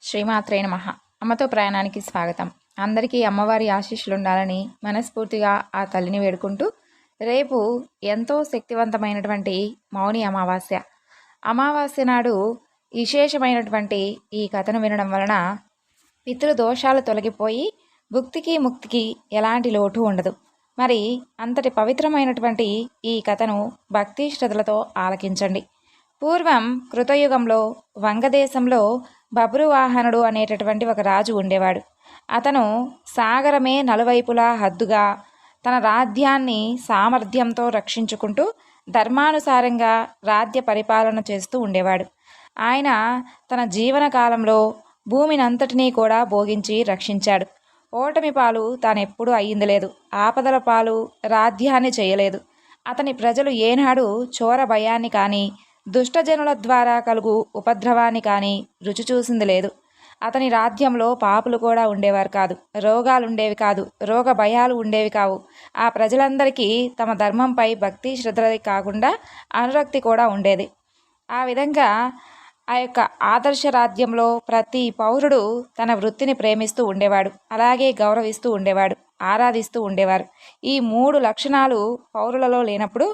శ్రీమాత్రే నమః. అమ్మతో ప్రయాణానికి స్వాగతం. అందరికీ అమ్మవారి ఆశీస్సులు ఉండాలని మనస్ఫూర్తిగా ఆ తల్లిని వేడుకుంటూ, రేపు ఎంతో శక్తివంతమైనటువంటి మౌని అమావాస్య. అమావాస్య నాడు విశేషమైనటువంటి ఈ కథను వినడం వలన పితృదోషాలు తొలగిపోయి భుక్తికి ముక్తికి ఎలాంటి లోటు ఉండదు. మరి అంతటి పవిత్రమైనటువంటి ఈ కథను భక్తి శ్రద్ధలతో ఆలకించండి. పూర్వం కృతయుగంలో వంగదేశంలో బబ్రువాహనుడు అనేటటువంటి ఒక రాజు ఉండేవాడు. అతను సాగరమే నలువైపులా హద్దుగా తన రాజ్యాన్ని సామర్థ్యంతో రక్షించుకుంటూ ధర్మానుసారంగా రాజ్య పరిపాలన చేస్తూ ఉండేవాడు. ఆయన తన జీవన కాలంలో భూమినంతటినీ కూడా భోగించి రక్షించాడు. ఓటమి పాలు తానెప్పుడూ అయ్యింది లేదు. ఆపదల పాలు రాజ్యాన్ని చేయలేదు. అతని ప్రజలు ఏనాడు చోర భయాన్ని కానీ దుష్టజనుల ద్వారా కలుగు ఉపద్రవాన్ని కానీ రుచి చూసింది లేదు. అతని రాజ్యంలో పాపులు కూడా ఉండేవారు కాదు, రోగాలుండేవి కాదు, రోగ భయాలు ఉండేవి కావు. ఆ ప్రజలందరికీ తమ ధర్మంపై భక్తి శ్రద్ధలది కాకుండా అనురక్తి కూడా ఉండేది. ఆ విధంగా ఆ యొక్క ఆదర్శ రాజ్యంలో ప్రతి పౌరుడు తన వృత్తిని ప్రేమిస్తూ ఉండేవాడు, అలాగే గౌరవిస్తూ ఉండేవాడు, ఆరాధిస్తూ ఉండేవారు. ఈ 3 లక్షణాలు పౌరులలో లేనప్పుడు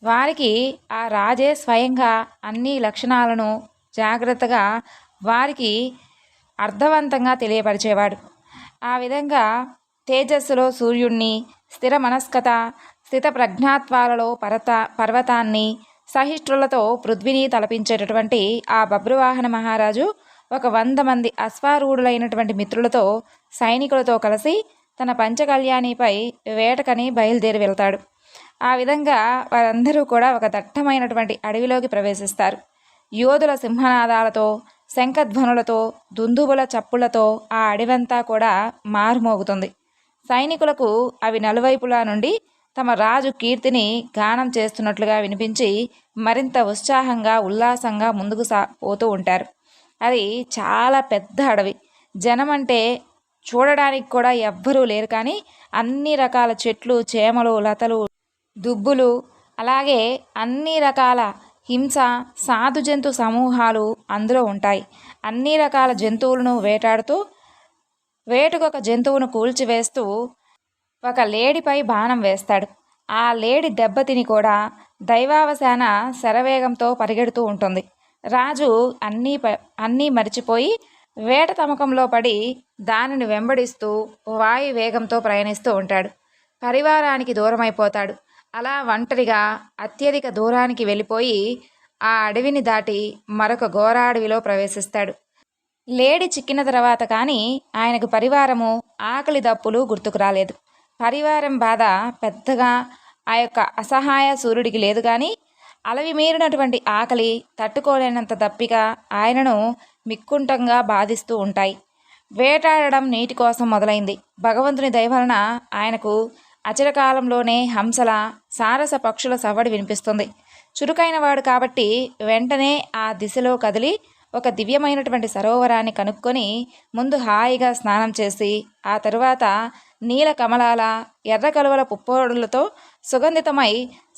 వారికి ఆ రాజే స్వయంగా అన్ని లక్షణాలను జాగ్రత్తగా వారికి అర్థవంతంగా తెలియపరిచేవాడు. ఆ విధంగా తేజస్సులో సూర్యుణ్ణి, స్థిర మనస్కత, స్థిత ప్రజ్ఞాత్వాలలో పర్వతాన్ని, సహిష్ఠులతో పృథ్వీని తలపించేటటువంటి ఆ బబ్రువాహన మహారాజు ఒక 100 మంది అశ్వారూఢులైనటువంటి మిత్రులతో సైనికులతో కలిసి తన పంచకళ్యాణిపై వేటకని బయలుదేరి వెళ్తాడు. ఆ విధంగా వారందరూ కూడా ఒక దట్టమైనటువంటి అడవిలోకి ప్రవేశిస్తారు. యోధుల సింహనాదాలతో, శంఖధ్వనులతో, దుందుబుల చప్పులతో ఆ అడవంతా కూడా మారుమోగుతుంది. సైనికులకు అవి నలువైపులా నుండి తమ రాజు కీర్తిని గానం చేస్తున్నట్లుగా వినిపించి మరింత ఉత్సాహంగా ఉల్లాసంగా ముందుకు పోతూ ఉంటారు. అది చాలా పెద్ద అడవి. జనం అంటే చూడడానికి కూడా ఎవ్వరూ లేరు. కానీ అన్ని రకాల చెట్లు, చేమలు, లతలు, దుబ్బులు, అలాగే అన్ని రకాల హింస, సాధు జంతు సమూహాలు అందులో ఉంటాయి. అన్ని రకాల జంతువులను వేటాడుతూ వేటుకొక జంతువును కూల్చివేస్తూ ఒక లేడిపై బాణం వేస్తాడు. ఆ లేడి దెబ్బతిని కూడా దైవావశాన శరవేగంతో పరిగెడుతూ ఉంటుంది. రాజు అన్నీ మరిచిపోయి వేట తమకంలో పడి దానిని వెంబడిస్తూ వాయు వేగంతో ప్రయాణిస్తూ ఉంటాడు. పరివారానికి దూరమైపోతాడు. అలా ఒంటరిగా అత్యధిక దూరానికి వెళ్ళిపోయి ఆ అడవిని దాటి మరొక ఘోర అడవిలో ప్రవేశిస్తాడు. లేడి చిక్కిన తర్వాత కానీ ఆయనకు పరివారము, ఆకలి దప్పులు గుర్తుకు రాలేదు. పరివారం బాధ పెద్దగా ఆ యొక్క అసహాయ సూర్యుడికి లేదు. కానీ అలవి మీరినటువంటి ఆకలి, తట్టుకోలేనంత దప్పిక ఆయనను మిక్కుంటంగా బాధిస్తూ ఉంటాయి. వేటాడడం నీటి కోసం మొదలైంది. భగవంతుని దయ వలన ఆయనకు అచిరకాలంలోనే హంసల, సారస పక్షుల సవ్వడి వినిపిస్తుంది. చురుకైన వాడు కాబట్టి వెంటనే ఆ దిశలో కదిలి ఒక దివ్యమైనటువంటి సరోవరాన్ని కనుక్కొని ముందు హాయిగా స్నానం చేసి ఆ తరువాత నీల కమలాల, ఎర్ర కలువల పుప్పొడులతో సుగంధితమై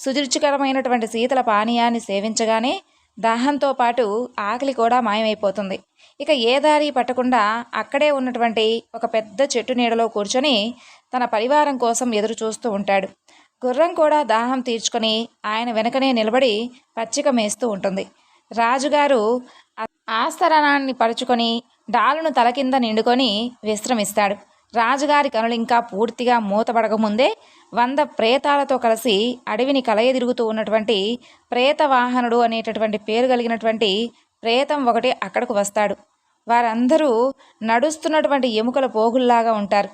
సురుచికరమైనటువంటి శీతల పానీయాన్ని సేవించగానే దాహంతో పాటు ఆకలి కూడా మాయమైపోతుంది. ఇక ఏ దారి పట్టకుండా అక్కడే ఉన్నటువంటి ఒక పెద్ద చెట్టు నీడలో కూర్చొని తన పరివారం కోసం ఎదురు చూస్తూ ఉంటాడు. గుర్రం కూడా దాహం తీర్చుకొని ఆయన వెనకనే నిలబడి పచ్చిక మేస్తూ ఉంటుంది. రాజుగారు ఆస్తరణాన్ని పరుచుకొని డాలును తల కింద నిండుకొని విశ్రమిస్తాడు. రాజుగారి కనులు ఇంకా పూర్తిగా మూతపడకముందే 100 ప్రేతాలతో కలిసి అడవిని కలయదిరుగుతూ ఉన్నటువంటి ప్రేతవాహనుడు అనేటటువంటి పేరు కలిగినటువంటి ప్రేతం ఒకటి అక్కడకు వస్తాడు. వారందరూ నడుస్తున్నటువంటి ఎముకల పోగుల్లాగా ఉంటారు.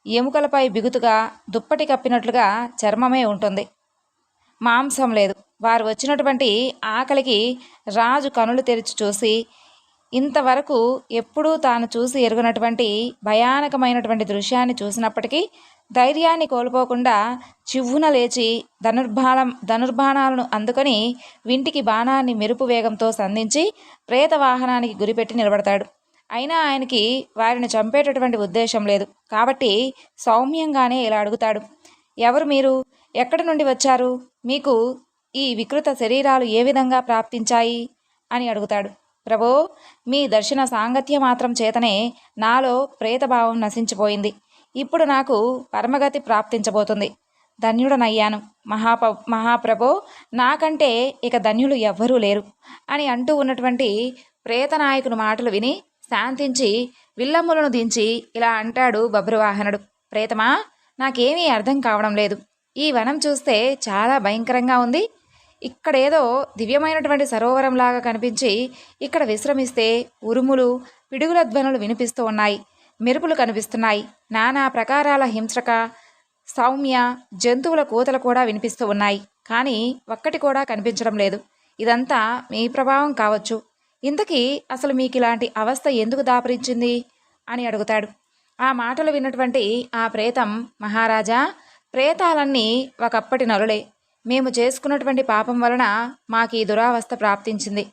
ఎముకలపై బిగుతుగా దుప్పటి కప్పినట్లుగా చర్మమే ఉంటుంది, మాంసం లేదు. వారు వచ్చినటువంటి ఆకలికి రాజు కనులు తెరిచి చూసి ఇంతవరకు ఎప్పుడూ తాను చూసి ఎరుగనటువంటి భయానకమైనటువంటి దృశ్యాన్ని చూసినప్పటికీ ధైర్యాన్ని కోల్పోకుండా చివ్వున లేచి ధనుర్బాణాలను అందుకొని వింటికి బాణాన్ని మెరుపు వేగంతో సంధించి ప్రేత వాహనానికి గురిపెట్టి నిలబడతాడు. అయినా ఆయనకి వారిని చంపేటటువంటి ఉద్దేశం లేదు. కాబట్టి సౌమ్యంగానే ఇలా అడుగుతాడు, ఎవరు మీరు? ఎక్కడి నుండి వచ్చారు? మీకు ఈ వికృత శరీరాలు ఏ విధంగా ప్రాప్తించాయి అని అడుగుతాడు. ప్రభో, మీ దర్శన సాంగత్య మాత్రం చేతనే నాలో ప్రేతభావం నశించిపోయింది. ఇప్పుడు నాకు పరమగతి ప్రాప్తించబోతుంది. ధన్యుడనయ్యాను. మహాప్రభో, నాకంటే ఇక ధన్యులు ఎవ్వరూ లేరు అని అంటూ ఉన్నటువంటి ప్రేతనాయకుని మాటలు విని శాంతించి విల్లమ్ములను దించి ఇలా అంటాడు బబ్రువాహనుడు. ప్రేతమా, నాకేమీ అర్థం కావడం లేదు. ఈ వనం చూస్తే చాలా భయంకరంగా ఉంది. ఇక్కడేదో దివ్యమైనటువంటి సరోవరంలాగా కనిపించి ఇక్కడ విశ్రమిస్తే ఉరుములు, పిడుగుల ధ్వనులు వినిపిస్తూ ఉన్నాయి. మెరుపులు కనిపిస్తున్నాయి. నానా ప్రకారాల హింసక సౌమ్య జంతువుల కూతలు కూడా వినిపిస్తూ ఉన్నాయి. కానీ ఒక్కటి కూడా కనిపించడం లేదు. ఇదంతా మీ ప్రభావం కావచ్చు. ఇంతకీ అసలు మీకు ఇలాంటి అవస్థ ఎందుకు దాపరించింది అని అడుగుతాడు. ఆ మాటలు విన్నటువంటి ఆ ప్రేతం, మహారాజా, ప్రేతాలన్నీ ఒకప్పటి నరులే. మేము చేసుకున్నటువంటి పాపం వలన మాకు ఈ దురావస్థ ప్రాప్తించింది.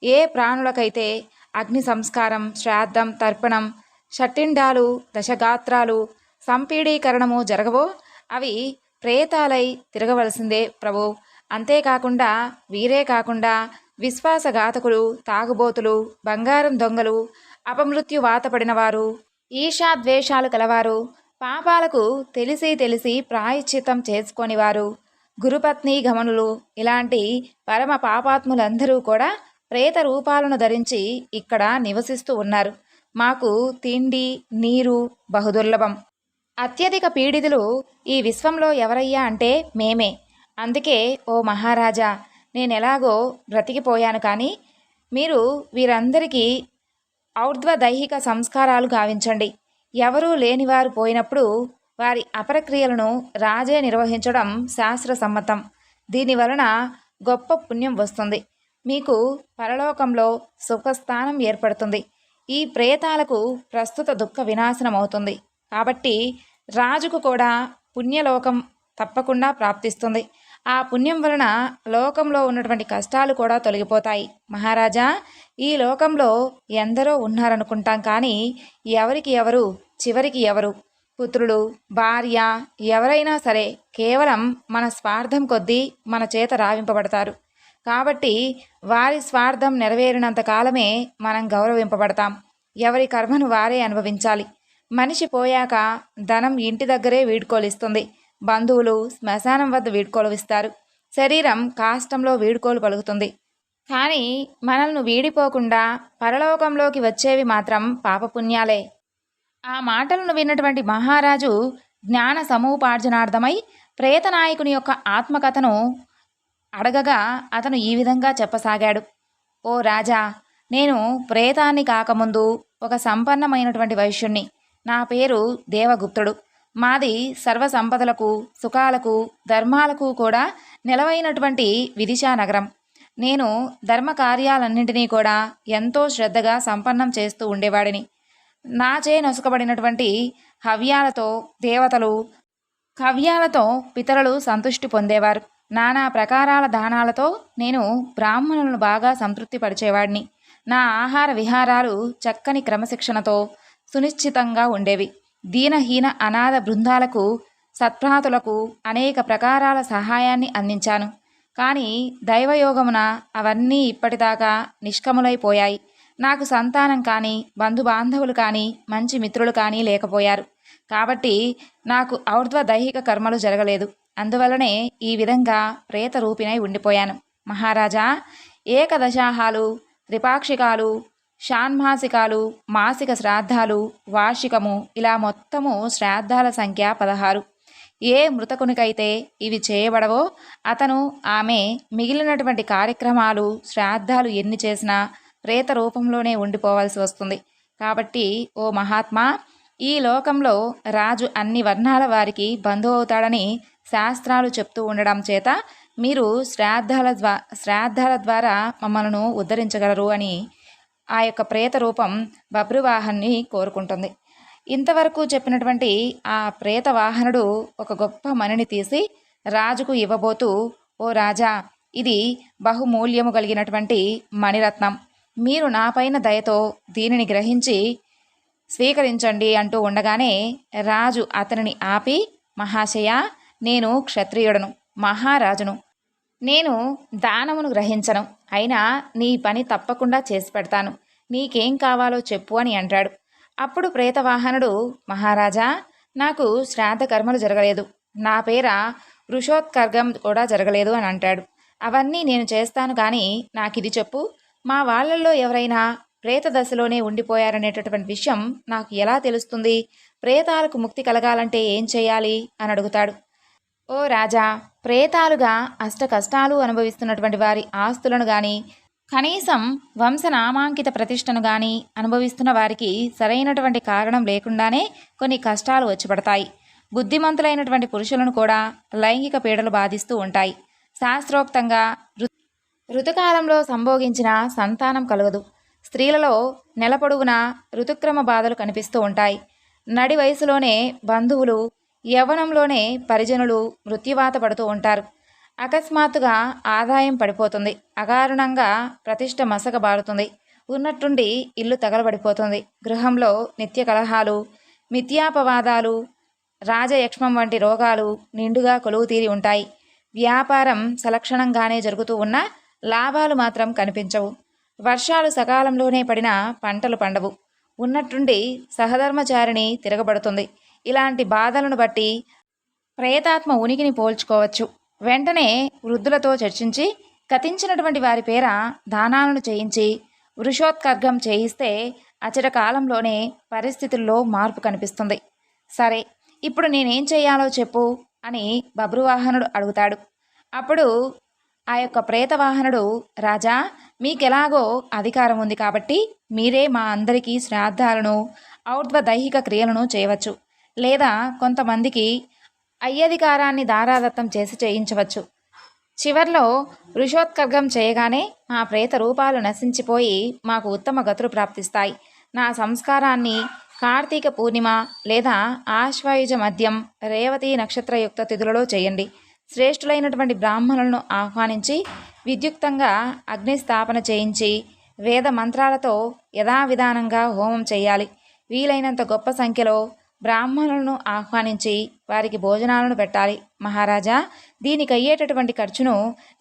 ఏ ప్రాణులకైతే అగ్ని సంస్కారం, శ్రాద్ధం, తర్పణం, షట్టిండాలు, దశగాత్రాలు, సంపీడీకరణము జరగవో అవి ప్రేతాలై తిరగవలసిందే ప్రభు. అంతేకాకుండా వీరే కాకుండా విశ్వాసఘాతకులు, తాగుబోతులు, బంగారం దొంగలు, అపమృత్యు వాతపడిన వారు, ఈషాద్వేషాలు కలవారు, పాపాలకు తెలిసి ప్రాయశ్చిత్తం చేసుకొనివారు, గురుపత్ని గమనులు, ఇలాంటి పరమ పాపాత్ములందరూ కూడా ప్రేత రూపాలను ధరించి ఇక్కడ నివసిస్తూ ఉన్నారు. మాకు తిండి, నీరు బహుదుర్లభం. అత్యధిక పీడితులు ఈ విశ్వంలో ఎవరయ్యా అంటే మేమే. అందుకే ఓ మహారాజా, నేనెలాగో బ్రతికిపోయాను. కానీ మీరు వీరందరికీ ఔర్ధ్వదైహిక సంస్కారాలు గావించండి. ఎవరూ లేనివారు పోయినప్పుడు వారి అపరక్రియలను రాజే నిర్వహించడం శాస్త్రసమ్మతం. దీనివలన గొప్ప పుణ్యం వస్తుంది. మీకు పరలోకంలో సుఖస్థానం ఏర్పడుతుంది. ఈ ప్రేతాలకు ప్రస్తుత దుఃఖ వినాశనం అవుతుంది. కాబట్టి రాజుకు కూడా పుణ్యలోకం తప్పకుండా ప్రాప్తిస్తుంది. ఆ పుణ్యం వలన లోకంలో ఉన్నటువంటి కష్టాలు కూడా తొలగిపోతాయి. మహారాజా, ఈ లోకంలో ఎందరో ఉన్నారనుకుంటాం, కానీ ఎవరికి ఎవరు, చివరికి ఎవరు, పుత్రులు, భార్య, ఎవరైనా సరే కేవలం మన స్వార్థం కొద్దీ మన చేత రావింపబడతారు. కాబట్టి వారి స్వార్థం నెరవేరినంత కాలమే మనం గౌరవింపబడతాం. ఎవరి కర్మను వారే అనుభవించాలి. మనిషి పోయాక ధనం ఇంటి దగ్గరే వీడ్కోలిస్తుంది. బంధువులు శ్మశానం వద్ద వీడ్కోలు ఇస్తారు. శరీరం కాష్టంలో వీడ్కోలు పలుకుతుంది. కానీ మనల్ని వీడిపోకుండా పరలోకంలోకి వచ్చేవి మాత్రం పాపపుణ్యాలే. ఆ మాటలను విన్నటువంటి మహారాజు జ్ఞాన సమూపార్జనార్థమై ప్రేతనాయకుని యొక్క ఆత్మకథను అడగగా అతను ఈ విధంగా చెప్పసాగాడు. ఓ రాజా, నేను ప్రేతాన్ని కాకముందు ఒక సంపన్నమైనటువంటి వైశ్యుణ్ణి. నా పేరు దేవగుప్తుడు. మాది సర్వ సంపదలకు, సుఖాలకు, ధర్మాలకు కూడా నిలవైనటువంటి విదిశా నగరం. నేను ధర్మ కార్యాలన్నింటినీ కూడా ఎంతో శ్రద్ధగా సంపన్నం చేస్తూ ఉండేవాడిని. నాచే నొసకబడినటువంటి హవ్యాలతో దేవతలు, కవ్యాలతో పితరులు సంతృష్టి పొందేవారు. నానా ప్రకారాల దానాలతో నేను బ్రాహ్మణులను బాగా సంతృప్తిపరిచేవాడిని. నా ఆహార విహారాలు చక్కని క్రమశిక్షణతో సునిశ్చితంగా ఉండేవి. దీనహీన అనాథ బృందాలకు, సత్ప్రాతులకు అనేక ప్రకారాల సహాయాన్ని అందించాను. కానీ దైవయోగమున అవన్నీ ఇప్పటిదాకా నిష్కములైపోయాయి. నాకు సంతానం కానీ, బంధుబాంధవులు కానీ, మంచి మిత్రులు కానీ లేకపోయారు. కాబట్టి నాకు ఔర్ధ్వ దైహిక కర్మలు జరగలేదు. అందువలనే ఈ విధంగా ప్రేత రూపినై ఉండిపోయాను. మహారాజా, ఏకదశాహాలు, త్రిపాక్షికాలు, షాన్మాసికాలు, మాసిక శ్రాద్ధాలు, వార్షికము, ఇలా మొత్తము శ్రాద్ధాల సంఖ్య 16. ఏ మృతకునికైతే ఇవి చేయబడవో అతను, ఆమె మిగిలినటువంటి కార్యక్రమాలు, శ్రాద్ధాలు ఎన్ని చేసినా ప్రేత రూపంలోనే ఉండిపోవాల్సి వస్తుంది. కాబట్టి ఓ మహాత్మా, ఈ లోకంలో రాజు అన్ని వర్ణాల వారికి బంధువు అవుతాడని శాస్త్రాలు చెప్తూ ఉండడం చేత మీరు శ్రాద్ధాల ద్వారా మమ్మల్ని ఉద్ధరించగలరు అని ఆ యొక్క ప్రేత రూపం బబ్రువాహన్ని కోరుకుంటుంది. ఇంతవరకు చెప్పినటువంటి ఆ ప్రేత వాహనుడు ఒక గొప్ప మణిని తీసి రాజుకు ఇవ్వబోతూ, ఓ రాజా, ఇది బహుమూల్యము కలిగినటువంటి మణిరత్నం. మీరు నాపైన దయతో దీనిని గ్రహించి స్వీకరించండి అంటూ ఉండగానే రాజు అతనిని ఆపి, మహాశయ, నేను క్షత్రియుడను, మహారాజును. నేను దానమును గ్రహించను, అయినా నీ పని తప్పకుండా చేసి పెడతాను. నీకేం కావాలో చెప్పు అని అంటాడు. అప్పుడు ప్రేతవాహనుడు, మహారాజా, నాకు శ్రాద్ధ కర్మలు జరగలేదు, నా పేర వృషోత్కర్గం కూడా జరగలేదు అని అంటాడు. అవన్నీ నేను చేస్తాను, కానీ నాకిది చెప్పు, మా వాళ్ళల్లో ఎవరైనా ప్రేత దశలోనే ఉండిపోయారనేటటువంటి విషయం నాకు ఎలా తెలుస్తుంది? ప్రేతాలకు ముక్తి కలగాలంటే ఏం చేయాలి అని అడుగుతాడు. ఓ రాజా, ప్రేతాలుగా అష్ట కష్టాలు అనుభవిస్తున్నటువంటి వారి ఆస్తులను కానీ, కనీసం వంశనామాంకిత ప్రతిష్టను కానీ అనుభవిస్తున్న వారికి సరైనటువంటి కారణం లేకుండానే కొన్ని కష్టాలు వచ్చి పడతాయి. బుద్ధిమంతులైనటువంటి పురుషులను కూడా లైంగిక పీడలు బాధిస్తూ ఉంటాయి. శాస్త్రోక్తంగా ఋతుకాలంలో సంభోగించిన సంతానం కలగదు. స్త్రీలలో నెల పొడవునా ఋతుక్రమ బాధలు కనిపిస్తూ ఉంటాయి. నడి వయసులోనే బంధువులు, యవ్వనంలోనే పరిజనులు మృత్యువాత పడుతూ ఉంటారు. అకస్మాత్తుగా ఆదాయం పడిపోతుంది. అకారణంగా ప్రతిష్ట మసకబారుతుంది. ఉన్నట్టుండి ఇల్లు తగలబడిపోతుంది. గృహంలో నిత్య కలహాలు, మిథ్యాపవాదాలు, రాజయక్ష్మం వంటి రోగాలు నిండుగా కొలువు తీరి ఉంటాయి. వ్యాపారం సలక్షణంగానే జరుగుతూ ఉన్నా లాభాలు మాత్రం కనిపించవు. వర్షాలు సకాలంలోనే పడినా పంటలు పండవు. ఉన్నట్టుండి సహధర్మచారిణి తిరగబడుతుంది. ఇలాంటి బాధలను బట్టి ప్రేతాత్మ ఉనికిని పోల్చుకోవచ్చు. వెంటనే వృద్ధులతో చర్చించి కథించినటువంటి వారి పేర దానాలను చేయించి వృషోత్కర్గం చేయిస్తే అచట కాలంలోనే పరిస్థితుల్లో మార్పు కనిపిస్తుంది. సరే, ఇప్పుడు నేనేం చేయాలో చెప్పు అని బబ్రువాహనుడు అడుగుతాడు. అప్పుడు ఆ యొక్క ప్రేతవాహనుడు, రాజా, మీకెలాగో అధికారం ఉంది కాబట్టి మీరే మా అందరికీ శ్రాద్ధాలను, ఔర్ధ్వదైహిక క్రియలను చేయవచ్చు, లేదా కొంతమందికి అయ్యధికారాన్ని దారాదత్తం చేసి చేయించవచ్చు. చివర్లో వృషోత్కర్గం చేయగానే మా ప్రేత రూపాలు నశించిపోయి మాకు ఉత్తమ గతులు ప్రాప్తిస్తాయి. నా సంస్కారాన్ని కార్తీక పూర్ణిమ లేదా ఆశ్వయుజ మధ్యం రేవతి నక్షత్రయుక్త తిథులలో చేయండి. శ్రేష్ఠులైనటువంటి బ్రాహ్మణులను ఆహ్వానించి విద్యుక్తంగా అగ్నిస్థాపన చేయించి వేద మంత్రాలతో యథావిధానంగా హోమం చేయాలి. వీలైనంత గొప్ప సంఖ్యలో బ్రాహ్మణులను ఆహ్వానించి వారికి భోజనాలను పెట్టాలి. మహారాజా, దీనికి అయ్యేటటువంటి ఖర్చును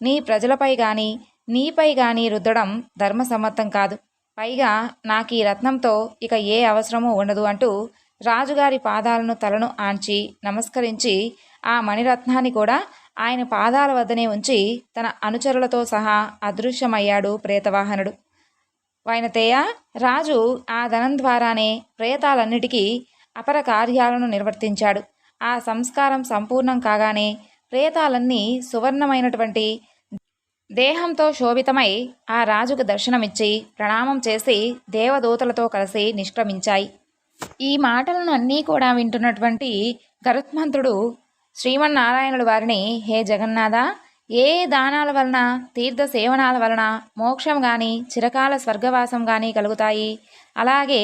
నీ ప్రజలపై కానీ నీపై కానీ రుద్దడం ధర్మసమ్మతం కాదు. పైగా నాకు ఈ రత్నంతో ఇక ఏ అవసరమూ ఉండదు అంటూ రాజుగారి పాదాలను తలను ఆంచి నమస్కరించి ఆ మణిరత్నాన్ని కూడా ఆయన పాదాల వద్దనే ఉంచి తన అనుచరులతో సహా అదృశ్యమయ్యాడు ప్రేతవాహనుడు. వైనతేయ, రాజు ఆ ధనం ద్వారానే ప్రేతాలన్నిటికీ అపర కార్యాలను నిర్వర్తించాడు. ఆ సంస్కారం సంపూర్ణం కాగానే ప్రేతాలన్నీ సువర్ణమైనటువంటి దేహంతో శోభితమై ఆ రాజుకు దర్శనమిచ్చి ప్రణామం చేసి దేవదూతలతో కలిసి నిష్క్రమించాయి. ఈ మాటలను అన్నీ కూడా వింటున్నటువంటి గరుత్మంతుడు శ్రీమన్నారాయణుడు వారిని, హే జగన్నాథ, ఏ దానాల వలన, తీర్థ సేవనాల వలన మోక్షం కానీ చిరకాల స్వర్గవాసం కానీ కలుగుతాయి? అలాగే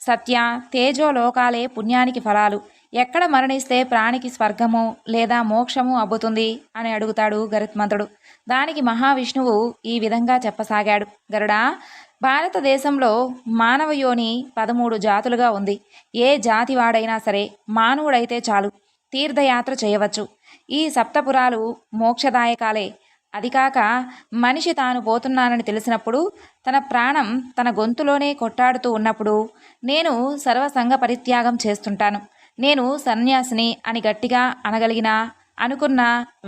సత్య తేజో లోకాలే పుణ్యానికి ఫలాలు. ఎక్కడ మరణిస్తే ప్రాణికి స్వర్గము లేదా మోక్షము అబ్బుతుంది అని అడుగుతాడు గరుత్మంతుడు. దానికి మహావిష్ణువు ఈ విధంగా చెప్పసాగాడు. గరుడా, భారతదేశంలో మానవ యోని 13 జాతులుగా ఉంది. ఏ జాతి వాడైనా సరే మానవుడైతే చాలు తీర్థయాత్ర చేయవచ్చు. ఈ సప్తపురాలు మోక్షదాయకాలే. అది కాక మనిషి తాను పోతున్నానని తెలిసినప్పుడు, తన ప్రాణం తన గొంతులోనే కొట్టాడుతూ ఉన్నప్పుడు నేను సర్వసంగ పరిత్యాగం చేస్తుంటాను. నేను సన్యాసిని అని గట్టిగా అనగలిగినా అనుకున్న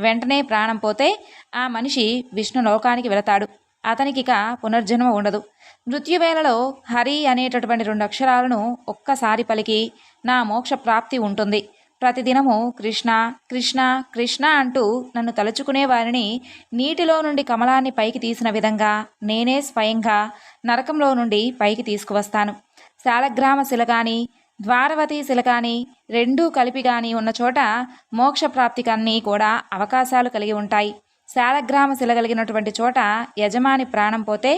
వెంటనే ప్రాణం పోతే ఆ మనిషి విష్ణులోకానికి వెళతాడు. అతనికిక పునర్జన్మ ఉండదు. మృత్యువేళలో హరి అనేటటువంటి 2 అక్షరాలను ఒక్కసారి పలికి నా మోక్ష ప్రాప్తి ఉంటుంది. ప్రతిదినము కృష్ణ కృష్ణ కృష్ణ అంటూ నన్ను తలుచుకునే వారిని నీటిలో నుండి కమలాన్ని పైకి తీసిన విధంగా నేనే స్వయంగా నరకంలో నుండి పైకి తీసుకువస్తాను. శాలగ్రామ శిల కానీ ద్వారవతీ శిల కానీ రెండూ కలిపి కానీ ఉన్న చోట మోక్షప్రాప్తికన్నీ కూడా అవకాశాలు కలిగి ఉంటాయి. శాలగ్రామ శిల కలిగినటువంటి చోట యజమాని ప్రాణం పోతే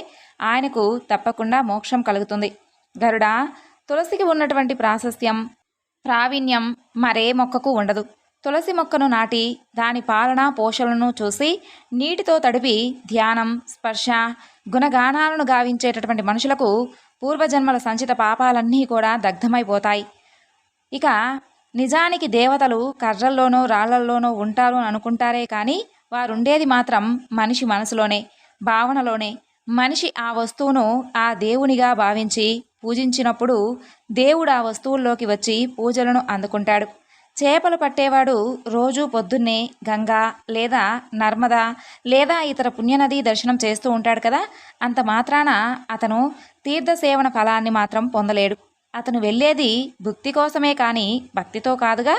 ఆయనకు తప్పకుండా మోక్షం కలుగుతుంది. గరుడా, తులసికి ఉన్నటువంటి ప్రాశస్త్యం, ప్రావీణ్యం మరే మొక్కకు ఉండదు. తులసి మొక్కను నాటి దాని పాలన పోషణను చూసి నీటితో తడిపి ధ్యానం, స్పర్శ, గుణగానాలను గావించేటటువంటి మనుషులకు పూర్వజన్మల సంచిత పాపాలన్నీ కూడా దగ్ధమైపోతాయి. ఇక నిజానికి దేవతలు కర్రల్లోనో రాళ్లల్లోనో ఉంటారు అని అనుకుంటారే కానీ వారుండేది మాత్రం మనిషి మనసులోనే, భావనలోనే. మనిషి ఆ వస్తువును ఆ దేవునిగా భావించి పూజించినప్పుడు దేవుడు ఆ వస్తువుల్లోకి వచ్చి పూజలను అందుకుంటాడు. చేపలు పట్టేవాడు రోజూ పొద్దున్నే గంగా లేదా నర్మదా లేదా ఇతర పుణ్యనది దర్శనం చేస్తూ ఉంటాడు కదా. అంత మాత్రాన అతను తీర్థసేవన ఫలాన్ని మాత్రం పొందలేడు. అతను వెళ్ళేది భుక్తి కోసమే కానీ భక్తితో కాదుగా.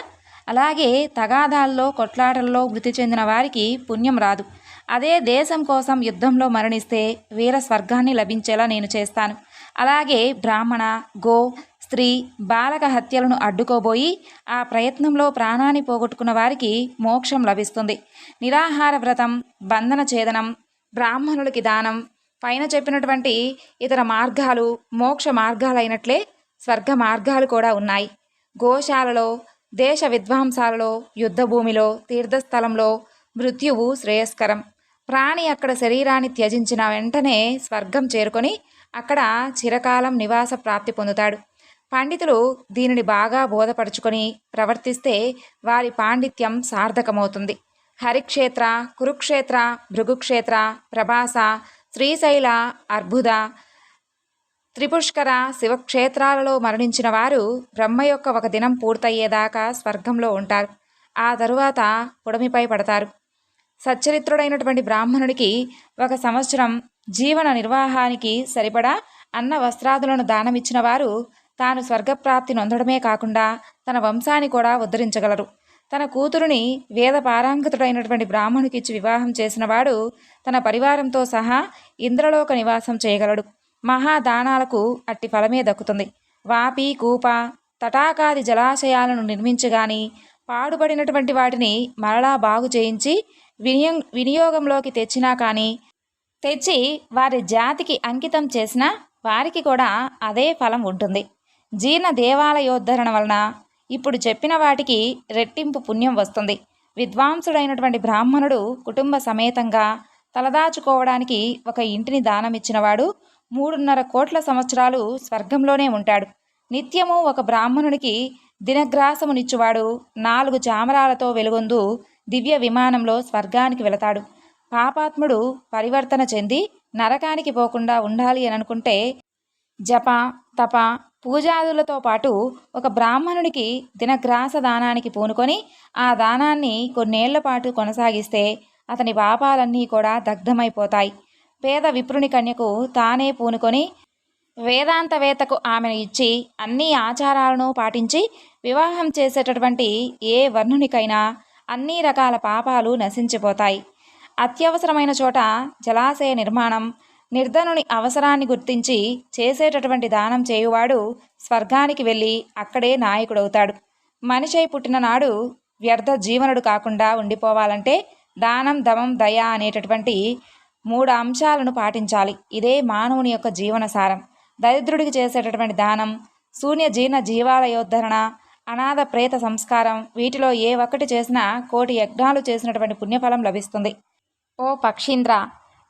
అలాగే తగాదాల్లో కొట్లాటల్లో మృతి చెందిన వారికి పుణ్యం రాదు. అదే దేశం కోసం యుద్ధంలో మరణిస్తే వీర స్వర్గాన్ని లభించేలా నేను చేస్తాను. అలాగే బ్రాహ్మణ, గో, స్త్రీ, బాలక హత్యలను అడ్డుకోబోయి ఆ ప్రయత్నంలో ప్రాణాన్ని పోగొట్టుకున్న వారికి మోక్షం లభిస్తుంది. నిరాహార వ్రతం, బంధన ఛేదనం, బ్రాహ్మణులకి దానం, పైన చెప్పినటువంటి ఇతర మార్గాలు మోక్ష మార్గాలైనట్లే స్వర్గ మార్గాలు కూడా ఉన్నాయి. గోశాలలో, దేశ విద్వాంసాలలో, యుద్ధభూమిలో, తీర్థస్థలంలో మృత్యువు శ్రేయస్కరం. ప్రాణి అక్కడ శరీరాన్ని త్యజించిన వెంటనే స్వర్గం చేరుకొని అక్కడ చిరకాలం నివాస ప్రాప్తి పొందుతాడు. పండితులు దీనిని బాగా బోధపరుచుకొని ప్రవర్తిస్తే వారి పాండిత్యం సార్థకమవుతుంది. హరిక్షేత్ర, కురుక్షేత్ర, భృగుక్షేత్ర, ప్రభాస, శ్రీశైల, అర్బుద, త్రిపుష్కర శివక్షేత్రాలలో మరణించిన వారు బ్రహ్మ యొక్క ఒక దినం పూర్తయ్యేదాకా స్వర్గంలో ఉంటారు. ఆ తరువాత పుడమిపై పడతారు. సచ్చరిత్రుడైనటువంటి బ్రాహ్మణుడికి 1 సంవత్సరం జీవన నిర్వాహానికి సరిపడా అన్న వస్త్రాదులను దానమిచ్చిన వారు తాను స్వర్గప్రాప్తి నొందడమే కాకుండా తన వంశాన్ని కూడా ఉద్ధరించగలరు. తన కూతురుని వేద పారంగతుడైనటువంటి బ్రాహ్మణుకిచ్చి వివాహం చేసినవాడు తన పరివారంతో సహా ఇంద్రలోక నివాసం చేయగలడు. మహాదానాలకు అట్టి ఫలమే దక్కుతుంది. వాపి, కూప, తటాకాది జలాశయాలను నిర్మించగాని పాడుపడినటువంటి వాటిని మరలా బాగు చేయించి వినియోగంలోకి తెచ్చినా కానీ తెచ్చి వారి జాతికి అంకితం చేసిన వారికి కూడా అదే ఫలం ఉంటుంది. జీర్ణ దేవాలయోద్ధరణ వలన ఇప్పుడు చెప్పిన వాటికి రెట్టింపు పుణ్యం వస్తుంది. విద్వాంసుడైనటువంటి బ్రాహ్మణుడు కుటుంబ సమేతంగా తలదాచుకోవడానికి ఒక ఇంటిని దానమిచ్చినవాడు 3.5 కోట్ల సంవత్సరాలు స్వర్గంలోనే ఉంటాడు. నిత్యము ఒక బ్రాహ్మణునికి దినగ్రాసమునిచ్చువాడు 4 చామరాలతో వెలుగొందు దివ్య విమానంలో స్వర్గానికి వెళతాడు. పాపాత్ముడు పరివర్తన చెంది నరకానికి పోకుండా ఉండాలి అని అనుకుంటే జప, తప, పూజాదులతో పాటు ఒక బ్రాహ్మణునికి దినగ్రాస దానానికి పూనుకొని ఆ దానాన్ని కొన్నేళ్ల పాటు కొనసాగిస్తే అతని పాపాలన్నీ కూడా దగ్ధమైపోతాయి. పేద విప్రుని కన్యకు తానే పూనుకొని వేదాంతవేత్తకు ఆమెను ఇచ్చి అన్ని ఆచారాలను పాటించి వివాహం చేసేటటువంటి ఏ వర్ణునికైనా అన్ని రకాల పాపాలు నశించిపోతాయి. అత్యవసరమైన చోట జలాశయ నిర్మాణం, నిర్ధనుని అవసరాన్ని గుర్తించి చేసేటటువంటి దానం చేయువాడు స్వర్గానికి వెళ్ళి అక్కడే నాయకుడవుతాడు. మనిషై పుట్టిన నాడు వ్యర్థ జీవనుడు కాకుండా ఉండిపోవాలంటే దానం, దమం, దయ అనేటటువంటి 3 అంశాలను పాటించాలి. ఇదే మానవుని యొక్క జీవన సారం. దరిద్రుడికి చేసేటటువంటి దానం, శూన్య జీర్ణ జీవాలయోద్ధరణ, అనాథ ప్రేత సంస్కారం, వీటిలో ఏ ఒక్కటి చేసినా 1,000,000 యజ్ఞాలు చేసినటువంటి పుణ్యఫలం లభిస్తుంది. ఓ పక్షీంద్ర,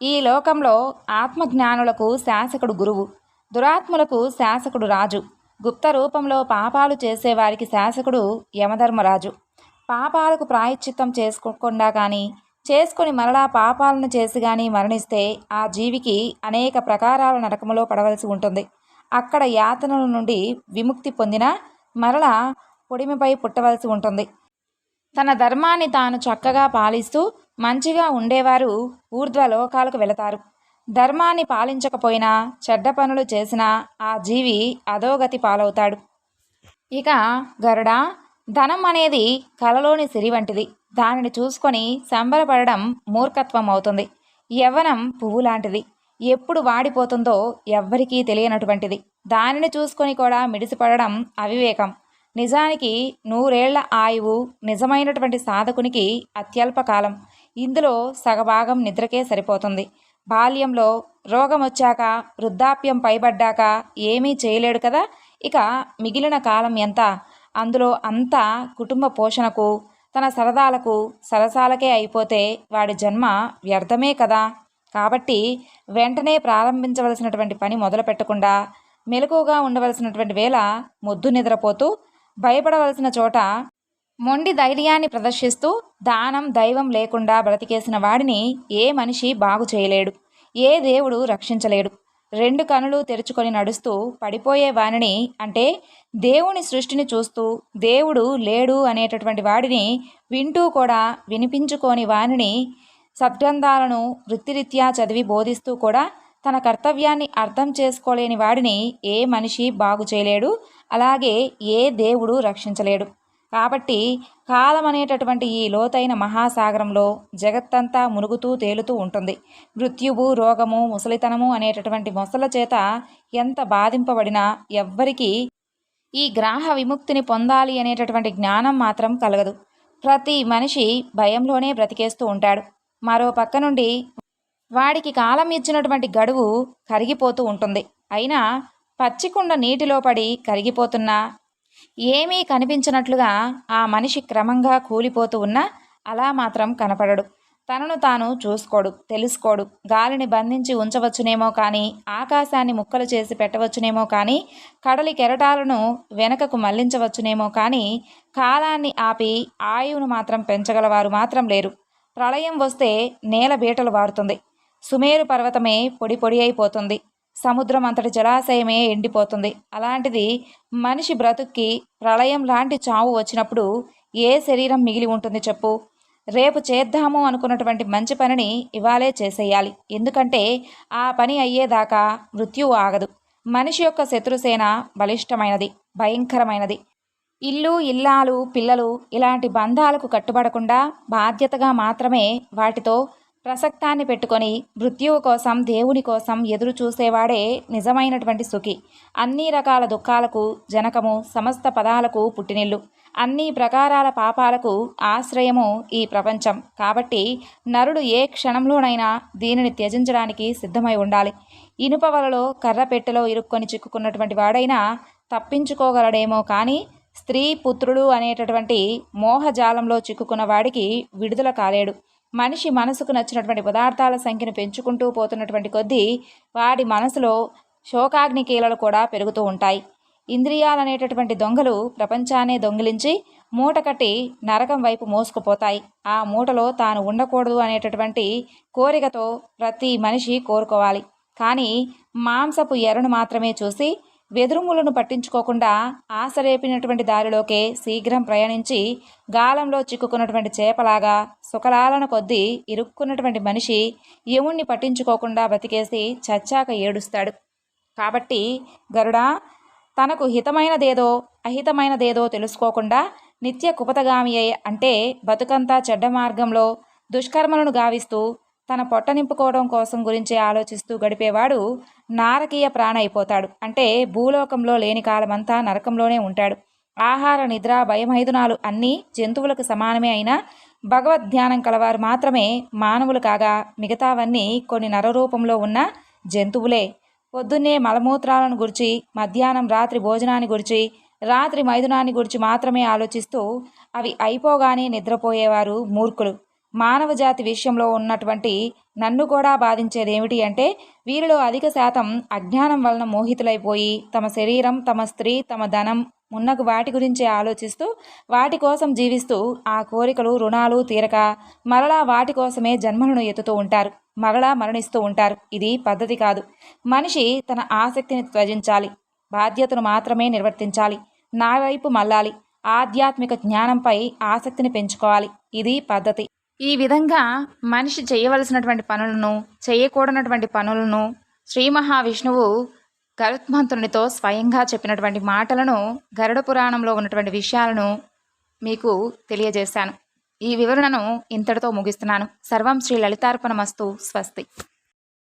ఈ లోకంలో ఆత్మజ్ఞానులకు శాసకుడు గురువు, దురాత్ములకు శాసకుడు రాజు, గుప్త రూపంలో పాపాలు చేసేవారికి శాసకుడు యమధర్మరాజు. పాపాలకు ప్రాయశ్చిత్తం చేసుకోకుండా కానీ చేసుకుని మరలా పాపాలను చేసి కానీ మరణిస్తే ఆ జీవికి అనేక ప్రకారాల నరకములో పడవలసి ఉంటుంది. అక్కడ యాతనల నుండి విముక్తి పొందినా మరలా పొడిమిపై పుట్టవలసి ఉంటుంది. తన ధర్మాన్ని తాను చక్కగా పాలిస్తూ మంచిగా ఉండేవారు ఊర్ధ్వలోకాలకు వెళతారు. ధర్మాన్ని పాలించకపోయినా చెడ్డ పనులు చేసినా ఆ జీవి అధోగతి పాలవుతాడు. ఇక గరుడ, ధనం అనేది కలలోని సిరి వంటిది. దానిని చూసుకొని సంబరపడడం మూర్ఖత్వం అవుతుంది. యవ్వనం పువ్వు లాంటిది, ఎప్పుడు వాడిపోతుందో ఎవ్వరికీ తెలియనటువంటిది. దానిని చూసుకొని కూడా మిడిసిపడడం అవివేకం. నిజానికి 100 ఏళ్ల ఆయువు నిజమైనటువంటి సాధకునికి అత్యల్పకాలం. ఇందులో సగభాగం నిద్రకే సరిపోతుంది. బాల్యంలో, రోగం వచ్చాక, వృద్ధాప్యం పైబడ్డాక ఏమీ చేయలేడు కదా. ఇక మిగిలిన కాలం ఎంత? అందులో అంతా కుటుంబ పోషణకు, తన సరదాలకు, సరసాలకే అయిపోతే వాడి జన్మ వ్యర్థమే కదా. కాబట్టి వెంటనే ప్రారంభించవలసినటువంటి పని మొదలు పెట్టకుండా మెలకువగా ఉండవలసినటువంటి వేళ మొద్దు నిద్రపోతూ, భయపడవలసిన చోట మొండి ధైర్యాన్ని ప్రదర్శిస్తూ దానం దైవం లేకుండా బ్రతికేసిన వాడిని ఏ మనిషి బాగు చేయలేడు, ఏ దేవుడు రక్షించలేడు. రెండు కనులు తెరుచుకొని నడుస్తూ పడిపోయే వానిని, అంటే దేవుని సృష్టిని చూస్తూ దేవుడు లేడు అనేటటువంటి వాడిని వింటూ కూడా వినిపించుకోని వానిని, సద్గ్రంథాలను వృత్తిరీత్యా చదివి బోధిస్తూ కూడా తన కర్తవ్యాన్ని అర్థం చేసుకోలేని వాడిని ఏ మనిషి బాగు చేయలేడు, అలాగే ఏ దేవుడు రక్షించలేడు. కాబట్టి కాలం అనేటటువంటి ఈ లోతైన మహాసాగరంలో జగత్తంతా మునుగుతూ తేలుతూ ఉంటుంది. మృత్యువు, రోగము, ముసలితనము అనేటటువంటి మొసల చేత ఎంత బాధింపబడినా ఎవ్వరికీ ఈ గ్రాహ విముక్తిని పొందాలి అనేటటువంటి జ్ఞానం మాత్రం కలగదు. ప్రతి మనిషి భయంలోనే బ్రతికేస్తూ ఉంటాడు. మరో పక్క నుండి వాడికి కాలం ఇచ్చినటువంటి గడువు కరిగిపోతూ ఉంటుంది. అయినా పచ్చికుండ నీటిలో పడి కరిగిపోతున్నా, ఏమీ కనిపించినట్లుగా ఆ మనిషి క్రమంగా కూలిపోతూ ఉన్నా అలా మాత్రం కనపడడు. తనను తాను చూసుకోడు, తెలుసుకోడు. గాలిని బంధించి ఉంచవచ్చునేమో కానీ, ఆకాశాన్ని ముక్కలు చేసి పెట్టవచ్చునేమో కానీ, కడలి కెరటాలను వెనకకు మళ్లించవచ్చునేమో కానీ, కాలాన్ని ఆపి ఆయువును మాత్రం పెంచగలవారు మాత్రం లేరు. ప్రళయం వస్తే నేల బీటలు వారుతుంది. సుమేరు పర్వతమే పొడి పొడి అయిపోతుంది. సముద్రం అంతటి జలాశయమే ఎండిపోతుంది. అలాంటిది మనిషి బ్రతుక్కి ప్రళయం లాంటి చావు వచ్చినప్పుడు ఏ శరీరం మిగిలి ఉంటుంది చెప్పు? రేపు చేద్దాము అనుకున్నటువంటి మంచి పనిని ఇవాళే చేసేయాలి. ఎందుకంటే ఆ పని అయ్యేదాకా మృత్యువు ఆగదు. మనిషి యొక్క శత్రుసేన బలిష్టమైనది, భయంకరమైనది. ఇల్లు, ఇల్లాలు, పిల్లలు ఇలాంటి బంధాలకు కట్టుబడకుండా బాధ్యతగా మాత్రమే వాటితో ప్రసక్తాన్ని పెట్టుకొని మృత్యువు కోసం, దేవుని కోసం ఎదురు చూసేవాడే నిజమైనటువంటి సుఖి. అన్ని రకాల దుఃఖాలకు జనకము, సమస్త పదాలకు పుట్టినిల్లు, అన్ని ప్రకారాల పాపాలకు ఆశ్రయము ఈ ప్రపంచం. కాబట్టి నరుడు ఏ క్షణంలోనైనా దీనిని త్యజించడానికి సిద్ధమై ఉండాలి. ఇనుప వలలో కర్రపెట్టెలో ఇరుక్కొని చిక్కుకున్నటువంటి వాడైనా తప్పించుకోగలడేమో కానీ, స్త్రీ పుత్రుడు అనేటటువంటి మోహజాలంలో చిక్కుకున్న వాడికి విడుదల కాలేడు. మనిషి మనసుకు నచ్చినటువంటి పదార్థాల సంఖ్యను పెంచుకుంటూ పోతున్నటువంటి కొద్దీ వాడి మనసులో శోకాగ్ని కీలలు కూడా పెరుగుతూ ఉంటాయి. ఇంద్రియాలనేటటువంటి దొంగలు ప్రపంచాన్నే దొంగిలించి మూట కట్టి నరకం వైపు మోసుకుపోతాయి. ఆ మూటలో తాను ఉండకూడదు అనేటటువంటి కోరికతో ప్రతి మనిషి కోరుకోవాలి. కానీ మాంసపు ఎరను మాత్రమే చూసి వెదురుములను పట్టించుకోకుండా ఆశరేపినటువంటి దారిలోకే శీఘ్రం ప్రయాణించి గాలంలో చిక్కుకున్నటువంటి చేపలాగా సుఖలాలన కొద్దీ ఇరుక్కున్నటువంటి మనిషి యముణ్ణి పట్టించుకోకుండా బతికేసి చచ్చాక ఏడుస్తాడు. కాబట్టి గరుడా, తనకు హితమైనదేదో అహితమైనదేదో తెలుసుకోకుండా నిత్య కుపతగామి అంటే బతుకంతా చెడ్డ మార్గంలో దుష్కర్మలను గావిస్తూ తన పొట్ట నింపుకోవడం కోసం గురించి ఆలోచిస్తూ గడిపేవాడు నారకీయ ప్రాణ అయిపోతాడు. అంటే భూలోకంలో లేని కాలమంతా నరకంలోనే ఉంటాడు. ఆహార, నిద్ర, భయమైదునాలు అన్నీ జంతువులకు సమానమే అయినా భగవద్ధ్యానం కలవారు మాత్రమే మానవులు కాగా మిగతావన్నీ కొన్ని నరరూపంలో ఉన్న జంతువులే. పొద్దున్నే మలమూత్రాలను గురించి, మధ్యాహ్నం రాత్రి భోజనాన్ని గురించి, రాత్రి మైదునాన్ని గురించి మాత్రమే ఆలోచిస్తూ అవి అయిపోగానే నిద్రపోయేవారు మూర్ఖులు. మానవ జాతి విషయంలో ఉన్నటువంటి నన్ను కూడా బాధించేదేమిటి అంటే, వీరిలో అధిక శాతం అజ్ఞానం వలన మోహితులైపోయి తమ శరీరం, తమ స్త్రీ, తమ ధనం మున్నగు వాటి గురించి ఆలోచిస్తూ వాటి కోసం జీవిస్తూ ఆ కోరికలు, రుణాలు తీరక మరలా వాటి కోసమే జన్మలను ఎత్తుతూ ఉంటారు, మరలా మరణిస్తూ ఉంటారు. ఇది పద్ధతి కాదు. మనిషి తన ఆసక్తిని త్యజించాలి, బాధ్యతను మాత్రమే నిర్వర్తించాలి, నా వైపు మళ్ళాలి, ఆధ్యాత్మిక జ్ఞానంపై ఆసక్తిని పెంచుకోవాలి. ఇది పద్ధతి. ఈ విధంగా మనిషి చేయవలసినటువంటి పనులను, చేయకూడనటువంటి పనులను శ్రీ మహావిష్ణువు గరుత్మంతునితో స్వయంగా చెప్పినటువంటి మాటలను, గరుడ పురాణంలో ఉన్నటువంటి విషయాలను మీకు తెలియజేశాను. ఈ వివరణను ఇంతటితో ముగిస్తున్నాను. సర్వం శ్రీ లలితార్పణమస్తు. స్వస్తి.